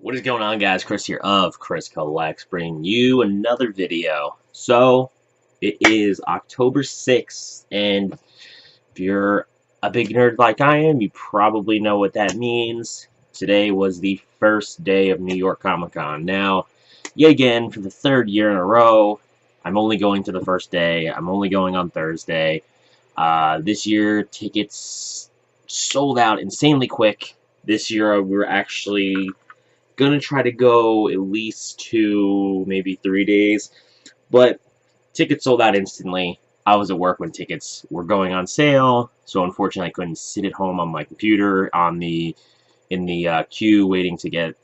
What is going on, guys? Chris here of Chris Collects, bringing you another video. So, it is October 6th, and if you're a big nerd like I am, you probably know what that means. Today was the first day of New York Comic Con. Now, yet again, for the third year in a row, I'm only going to the first day. I'm only going on Thursday. This year, tickets sold out insanely quick. This year, we're actually gonna try to go at least 2, maybe 3 days, but tickets sold out instantly. I was at work when tickets were going on sale, so unfortunately I couldn't sit at home on my computer in the queue waiting to get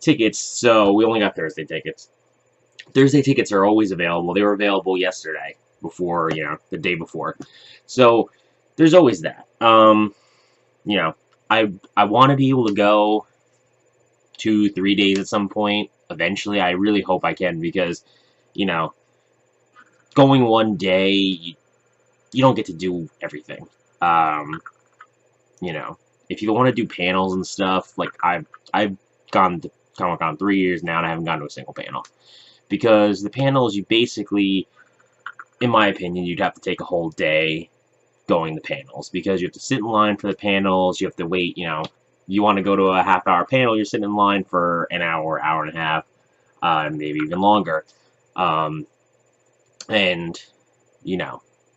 tickets, so we only got Thursday tickets. Thursday tickets are always available. They were available yesterday, before, the day before. So there's always that. I want to be able to go 2, 3 days at some point. Eventually, I really hope I can, because, going one day, you don't get to do everything. If you want to do panels and stuff, like I've gone to Comic-Con 3 years now, and I haven't gone to a single panel. Because the panels, you basically, in my opinion, you'd have to take a whole day going to panels, because you have to sit in line for the panels, you have to wait, you want to go to a half-hour panel, you're sitting in line for an hour, hour and a half, maybe even longer. And,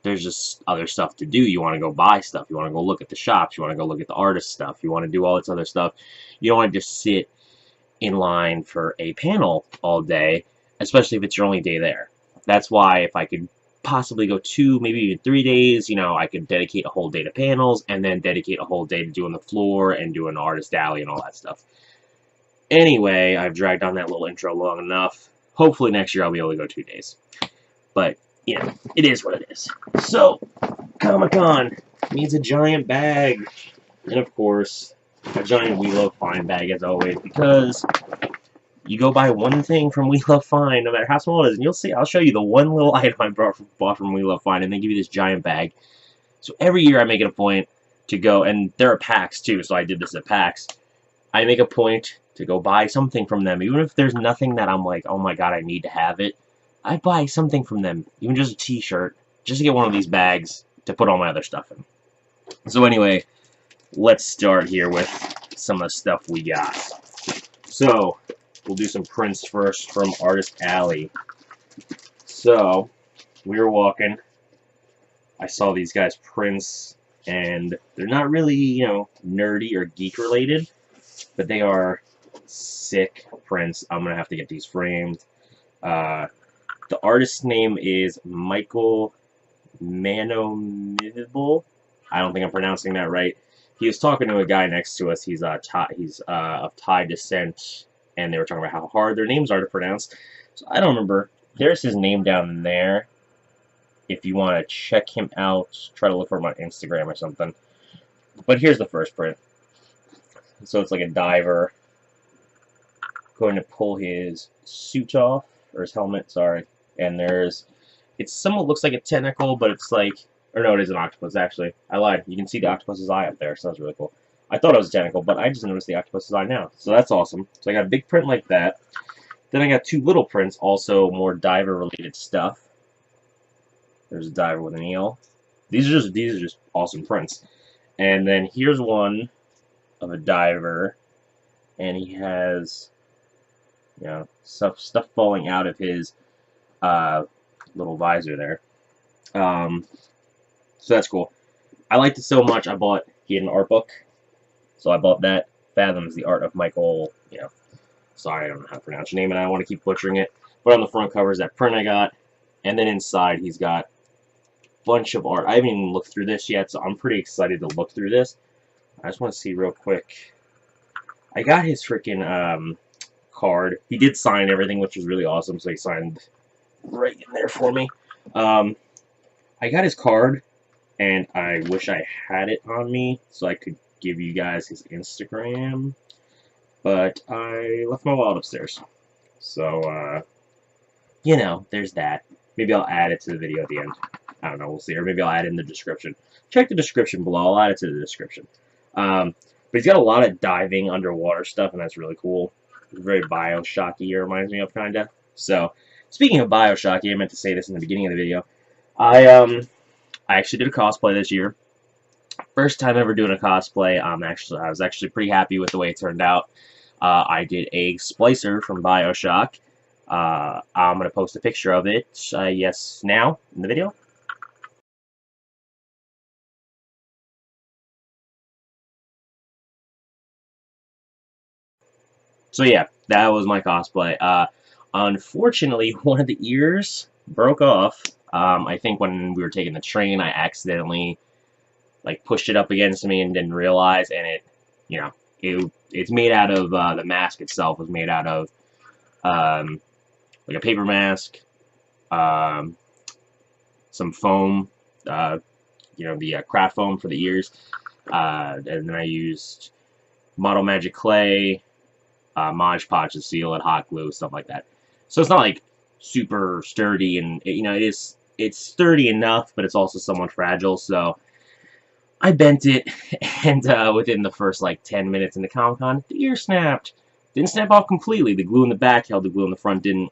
there's just other stuff to do. You want to go buy stuff. You want to go look at the shops. You want to go look at the artist stuff. You want to do all this other stuff. You don't want to just sit in line for a panel all day, especially if it's your only day there. That's why if I could possibly go 2, maybe even 3 days, I could dedicate a whole day to panels, and then dedicate a whole day to doing the floor and doing artist alley and all that stuff. Anyway, I've dragged on that little intro long enough. Hopefully next year I'll be able to go 2 days. But, it is what it is. So, Comic-Con needs a giant bag. And of course, a giant We Love Fine bag as always, because you go buy one thing from We Love Fine, no matter how small it is, and you'll see, I'll show you the one little item I bought from We Love Fine, and they give you this giant bag. So every year I make it a point to go, and there are packs too, so I did this at packs. I make a point to go buy something from them, even if there's nothing that I'm like, oh my god, I need to have it. I buy something from them, even just a t-shirt, just to get one of these bags to put all my other stuff in. So anyway, let's start here with some of the stuff we got. So, we'll do some prints first from Artist Alley. So, we were walking. I saw these guys' prints, and they're not really, nerdy or geek related, but they are sick prints. I'm gonna have to get these framed. The artist's name is Michael Manomibble. I don't think I'm pronouncing that right. He was talking to a guy next to us. He's of Thai descent, and they were talking about how hard their names are to pronounce. So I don't remember. There's his name down there. If you want to check him out, try to look for him on Instagram or something. But here's the first print. So it's like a diver going to pull his suit off, or his helmet, sorry. And it somewhat looks like a tentacle, but it's like, or no, it is an octopus, actually. I lied. You can see the octopus's eye up there, so that's really cool. I thought it was a tentacle, but I just noticed the octopus's eye now. So that's awesome. So I got a big print like that. Then I got 2 little prints, also more diver-related stuff. There's a diver with an eel. These are just awesome prints. And then here's one of a diver, and he has, stuff falling out of his little visor there. So that's cool. I liked it so much, he had an art book, so I bought that. Fathoms the Art of Michael, sorry, I don't know how to pronounce your name, and I don't want to keep butchering it. But on the front cover is that print I got, and then inside he's got a bunch of art. I haven't even looked through this yet, so I'm pretty excited to look through this. I just want to see real quick. I got his freaking card. He did sign everything, which was really awesome, so he signed right in there for me. I got his card, and I wish I had it on me so I could give you guys his Instagram, but I left my wallet upstairs. So, there's that. Maybe I'll add it to the video at the end. I don't know, we'll see. Or maybe I'll add it in the description. Check the description below. I'll add it to the description. But he's got a lot of diving underwater stuff, and that's really cool. Very Bioshocky, it reminds me of, kinda. So, speaking of Bioshocky, I meant to say this in the beginning of the video. I actually did a cosplay this year. First time ever doing a cosplay. I was actually pretty happy with the way it turned out. I did a Splicer from Bioshock. I'm gonna post a picture of it. Yes, now in the video. So yeah, that was my cosplay. Unfortunately, one of the ears broke off. I think when we were taking the train, I accidentally like pushed it up against me and didn't realize, and it, you know, it's made out of the mask itself was made out of um, like a paper mask, um, some foam, the craft foam for the ears, and then I used Model Magic clay, Mod Podge to seal it, hot glue, stuff like that. So it's not like super sturdy, and it's sturdy enough, but it's also somewhat fragile. So I bent it, and within the first like 10 minutes in the Comic Con, the ear snapped. Didn't snap off completely. The glue in the back held, the glue in the front didn't.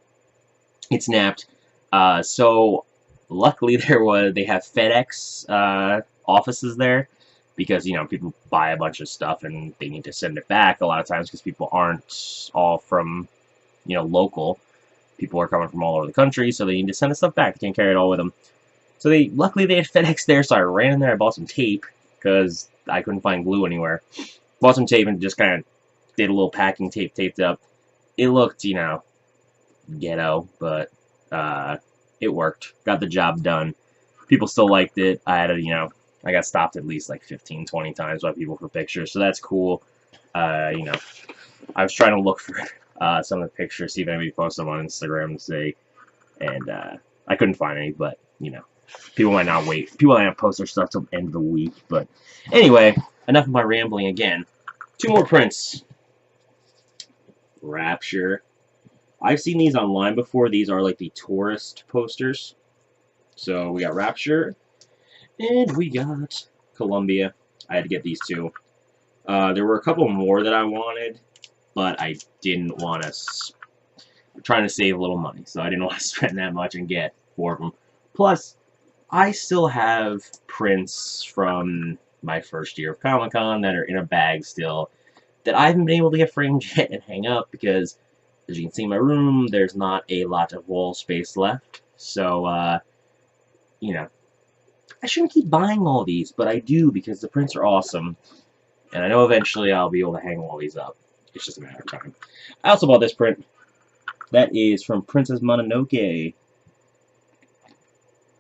It snapped. So luckily they have FedEx offices there, because people buy a bunch of stuff and they need to send it back a lot of times because people aren't all from local. People are coming from all over the country, so they need to send the stuff back. They can't carry it all with them. So luckily they had FedEx there, so I ran in there. I bought some tape because I couldn't find glue anywhere. Bought some tape and just kind of did a little packing tape, taped up. It looked, ghetto, but it worked. Got the job done. People still liked it. I had I got stopped at least like 15, 20 times by people for pictures, so that's cool. I was trying to look for some of the pictures, see if anybody posted them on Instagram to say, and I couldn't find any, but, people might not wait. People might not post their stuff till the end of the week, but anyway, enough of my rambling again. Two more prints. Rapture. I've seen these online before. These are like the tourist posters. So we got Rapture, and we got Columbia. I had to get these two. There were a couple more that I wanted, but I didn't want to. I'm trying to save a little money, so I didn't want to spend that much and get 4 of them. Plus, I still have prints from my first year of Comic-Con that are in a bag still that I haven't been able to get framed yet and hang up because, as you can see in my room, there's not a lot of wall space left. So, I shouldn't keep buying all these, but I do because the prints are awesome. And I know eventually I'll be able to hang all these up. It's just a matter of time. I also bought this print. That is from Princess Mononoke.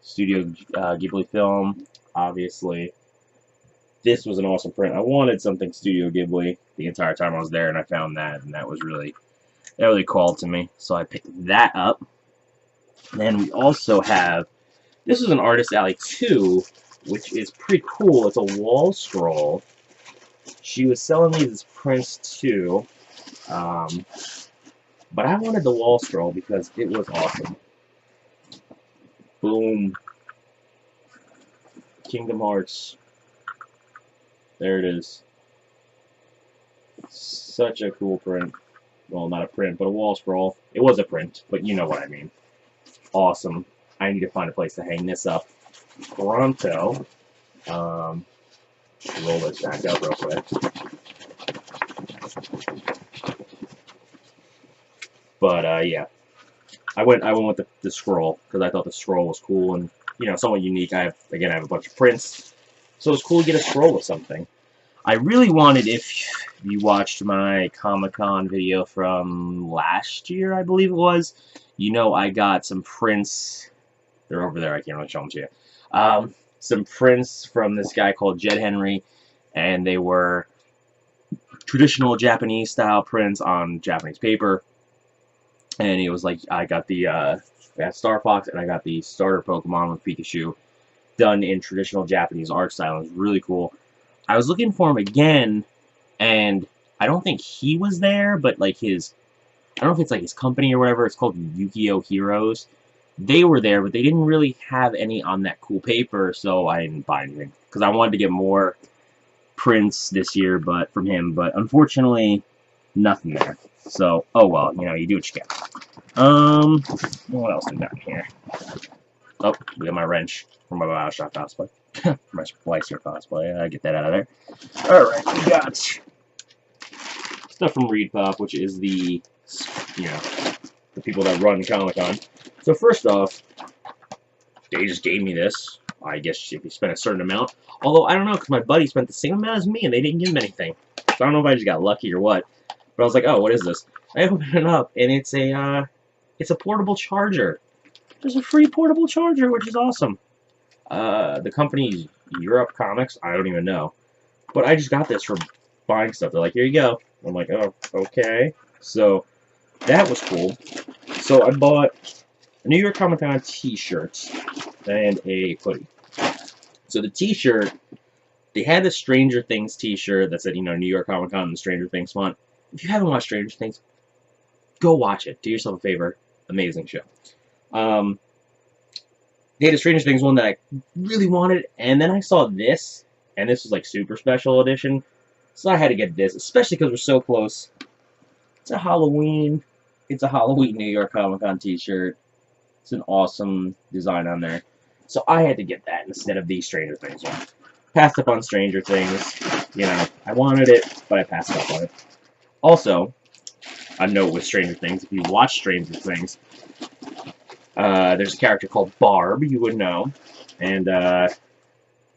Studio Ghibli film, obviously. This was an awesome print. I wanted something Studio Ghibli the entire time I was there, and I found that, and that really called to me. So I picked that up. Then we also have, this is an Artist Alley 2, which is pretty cool. It's a wall scroll. She was selling these as prints too, but I wanted the wall scroll because it was awesome. Boom. Kingdom Hearts. There it is. Such a cool print. Well, not a print, but a wall scroll. It was a print, but you know what I mean. Awesome. I need to find a place to hang this up pronto. Roll this back up real quick. But yeah, I went with the scroll because I thought the scroll was cool and somewhat unique. I have a bunch of prints, so it's cool to get a scroll of something. I really wanted, if you watched my Comic-Con video from last year, I believe it was, I got some prints. They're over there. I can't really show them to you. Some prints from this guy called Jed Henry, and they were traditional Japanese style prints on Japanese paper. And it was like, I got the Star Fox and I got the starter Pokemon with Pikachu done in traditional Japanese art style. It was really cool. I was looking for him again, and I don't think he was there, but like I don't know if it's like his company or whatever. It's called Yu-Gi-Oh! Heroes. They were there, but they didn't really have any on that cool paper, so I didn't buy anything because I wanted to get more prints this year, but from him. But unfortunately, nothing there. So, oh well, you know, you do what you can. What else we got here? Oh, we got my wrench from my Bioshock cosplay. My Splicer cosplay. I get that out of there. Alright, we got stuff from ReedPop, which is the, you know, the people that run Comic-Con. So first off, they just gave me this. I guess if you spend a certain amount. Although, I don't know, because my buddy spent the same amount as me, and they didn't give him anything. So I don't know if I just got lucky or what. But I was like, oh, what is this? I opened it up, and it's a portable charger. There's a free portable charger, which is awesome. The company's Europe Comics, I don't even know. But I just got this for buying stuff. They're like, here you go. I'm like, oh, okay. So, that was cool. So, I bought a New York Comic Con t-shirt and a hoodie. So, the t-shirt, they had the Stranger Things t-shirt that said, you know, New York Comic Con and the Stranger Things font. If you haven't watched Stranger Things, go watch it. Do yourself a favor. Amazing show. They had a Stranger Things one that I really wanted, and then I saw this, and this was like super special edition, so I had to get this, especially because we're so close. It's a Halloween New York Comic Con t-shirt. It's an awesome design on there. So I had to get that instead of the Stranger Things one. Passed up on Stranger Things. You know, I wanted it, but I passed up on it. Also, a note with Stranger Things, if you watch Stranger Things, there's a character called Barb, you would know. And,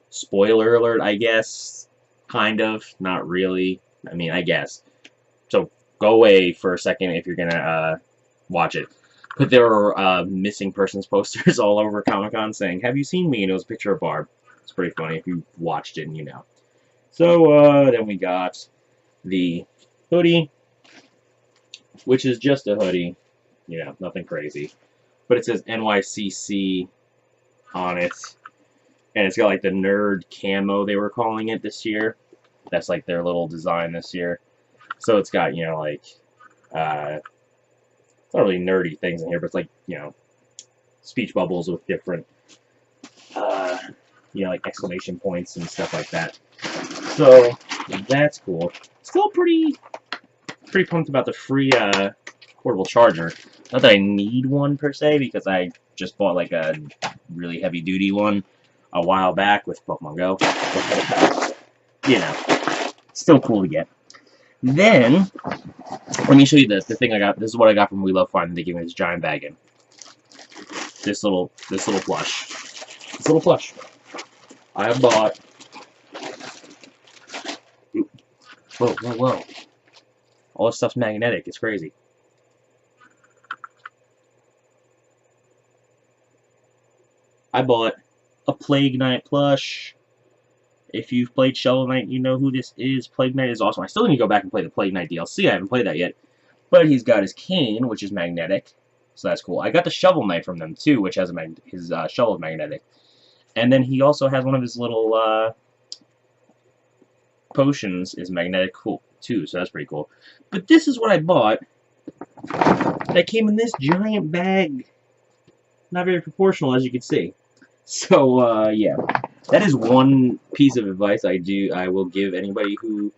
spoiler alert, I guess. Kind of. Not really. I mean, I guess. So, go away for a second if you're gonna, watch it. But there were, missing persons posters all over Comic-Con saying, have you seen me? And it was a picture of Barb. It's pretty funny if you watched it and you know. So, then we got the hoodie, which is just a hoodie. You know, nothing crazy. But it says NYCC on it. And it's got like the nerd camo they were calling it this year. That's like their little design this year. So it's got, you know, like, it's not really nerdy things in here, but it's like, you know, speech bubbles with different, you know, like exclamation points and stuff like that. So that's cool. Still pretty pumped about the free, portable charger. Not that I need one per se, because I just bought like a really heavy duty one a while back with Pokemon Go. You know, still cool to get. Then, let me show you the thing I got. This is what I got from We Love Fun. They gave me this giant bag in. This little plush. This little plush. I have bought. Whoa, whoa, whoa. All this stuff's magnetic. It's crazy. I bought a Plague Knight plush. If you've played Shovel Knight, you know who this is. Plague Knight is awesome. I still need to go back and play the Plague Knight DLC. I haven't played that yet. But he's got his cane, which is magnetic. So that's cool. I got the Shovel Knight from them, too, which has his shovel is magnetic. And then he also has one of his little potions is magnetic cool, too. So that's pretty cool. But this is what I bought. That came in this giant bag. Not very proportional, as you can see. So, yeah. That is one piece of advice I will give anybody who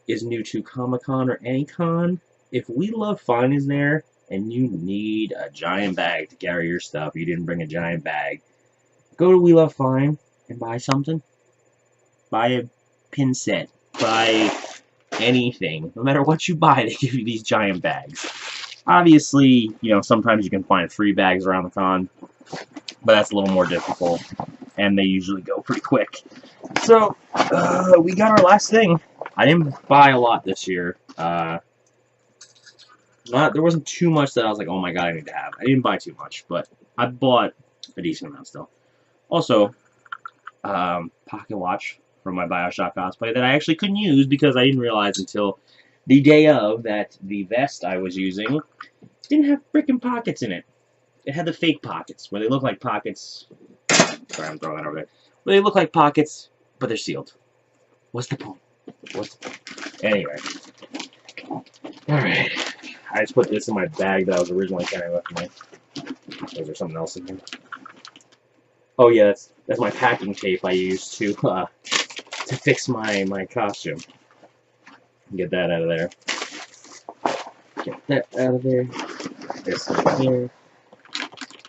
is new to Comic-Con or any con. If We Love Fun is there, and you need a giant bag to carry your stuff, you didn't bring a giant bag, go to We Love Fun and buy something. Buy a pin set. Buy anything. No matter what you buy, they give you these giant bags. Obviously, you know, sometimes you can find free bags around the con, but that's a little more difficult, and they usually go pretty quick. So, we got our last thing. I didn't buy a lot this year. There wasn't too much that I was like, oh my god, I need to have. I didn't buy too much, but I bought a decent amount still. Also, pocket watch from my Bioshock cosplay that I actually couldn't use because I didn't realize until the day of that the vest I was using didn't have frickin' pockets in it. It had the fake pockets, where they look like pockets. Sorry, I'm throwing that over there. Where they look like pockets, but they're sealed. What's the point? Anyway. Alright. I just put this in my bag that I was originally carrying with me. Is there something else in here? Oh yeah, that's my packing tape I used to fix my costume. Get that out of there. Get that out of there. This over here.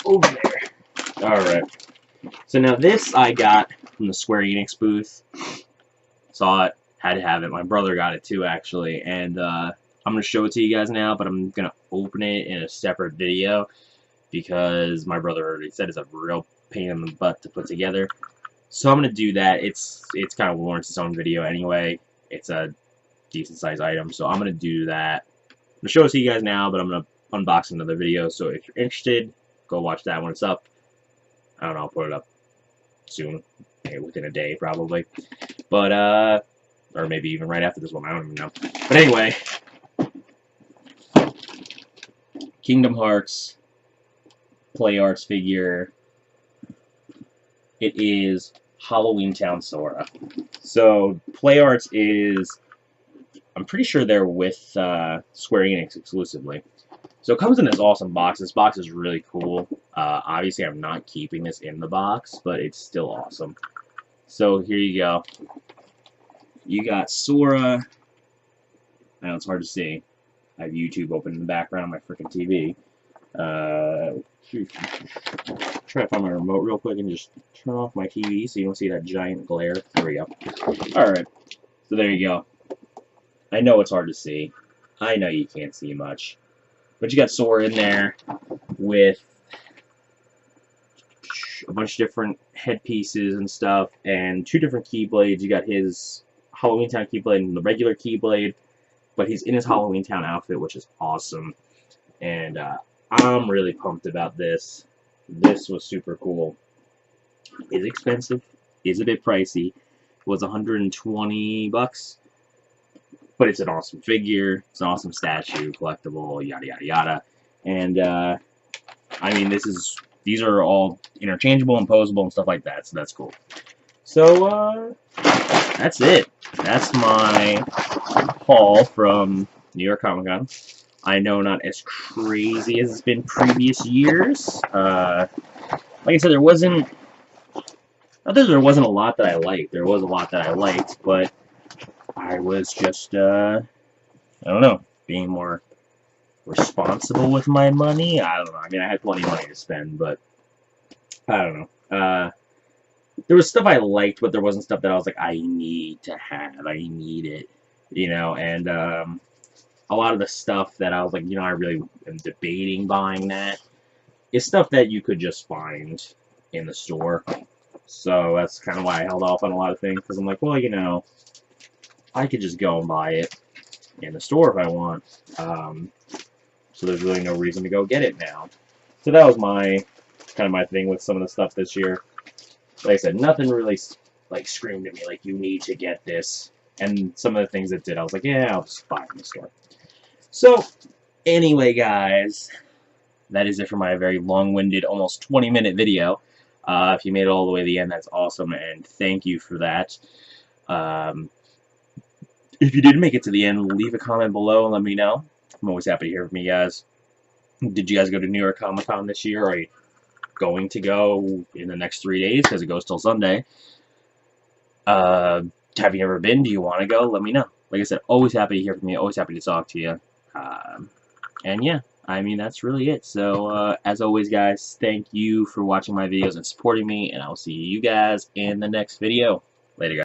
Over there. Alright. So now this I got from the Square Enix booth. Saw it. Had to have it. My brother got it too, actually. And I'm going to show it to you guys now, but I'm going to open it in a separate video because my brother already said it's a real pain in the butt to put together. So I'm going to do that. It's kind of warrants its own video anyway. It's a decent sized item, so I'm going to do that. I'm going to show it to you guys now, but I'm going to unbox another video. So if you're interested, go watch that when it's up. I don't know, I'll put it up soon. Maybe within a day, probably. But, or maybe even right after this one, I don't even know. But anyway, Kingdom Hearts Play Arts figure. It is Halloween Town Sora. So, Play Arts is, I'm pretty sure they're with Square Enix exclusively. So it comes in this awesome box. This box is really cool. Obviously, I'm not keeping this in the box, but it's still awesome. So here you go. You got Sora. I know it's hard to see. I have YouTube open in the background on my freaking TV. Try to find my remote real quick and just turn off my TV so you don't see that giant glare. There we go. Alright. So there you go. I know it's hard to see. I know you can't see much. But you got Sora in there with a bunch of different headpieces and stuff, and 2 different Keyblades. You got his Halloween Town Keyblade and the regular Keyblade, but he's in his Halloween Town outfit, which is awesome. And I'm really pumped about this. This was super cool. It's expensive. Is a bit pricey. It was 120 bucks. But it's an awesome figure, it's an awesome statue, collectible, yada yada yada. And I mean, these are all interchangeable and posable and stuff like that, so that's cool. So that's it. That's my haul from New York Comic Con. I know not as crazy as it's been previous years. Like I said, there wasn't not that there wasn't a lot that I liked. There was a lot that I liked, but I was just, I don't know, being more responsible with my money. I don't know. I mean, I had plenty of money to spend, but I don't know. There was stuff I liked, but there wasn't stuff that I was like, I need to have. I need it, you know. And a lot of the stuff that I was like, you know, I really am debating buying that is stuff that you could just find in the store. So that's kind of why I held off on a lot of things, because I'm like, well, you know, I could just go and buy it in the store if I want. So there's really no reason to go get it now. So that was kind of my thing with some of the stuff this year. Like I said, nothing really like screamed at me like, you need to get this. And some of the things that did, I was like, yeah, I'll just buy it in the store. So anyway, guys, that is it for my very long-winded, almost 20-minute video. If you made it all the way to the end, that's awesome, and thank you for that. If you did make it to the end, leave a comment below and let me know. I'm always happy to hear from you guys. Did you guys go to New York Comic Con this year? Are you going to go in the next 3 days? Because it goes till Sunday. Have you ever been? Do you want to go? Let me know. Like I said, always happy to hear from you. Always happy to talk to you. And yeah, I mean, that's really it. So, as always, guys, thank you for watching my videos and supporting me. And I will see you guys in the next video. Later, guys.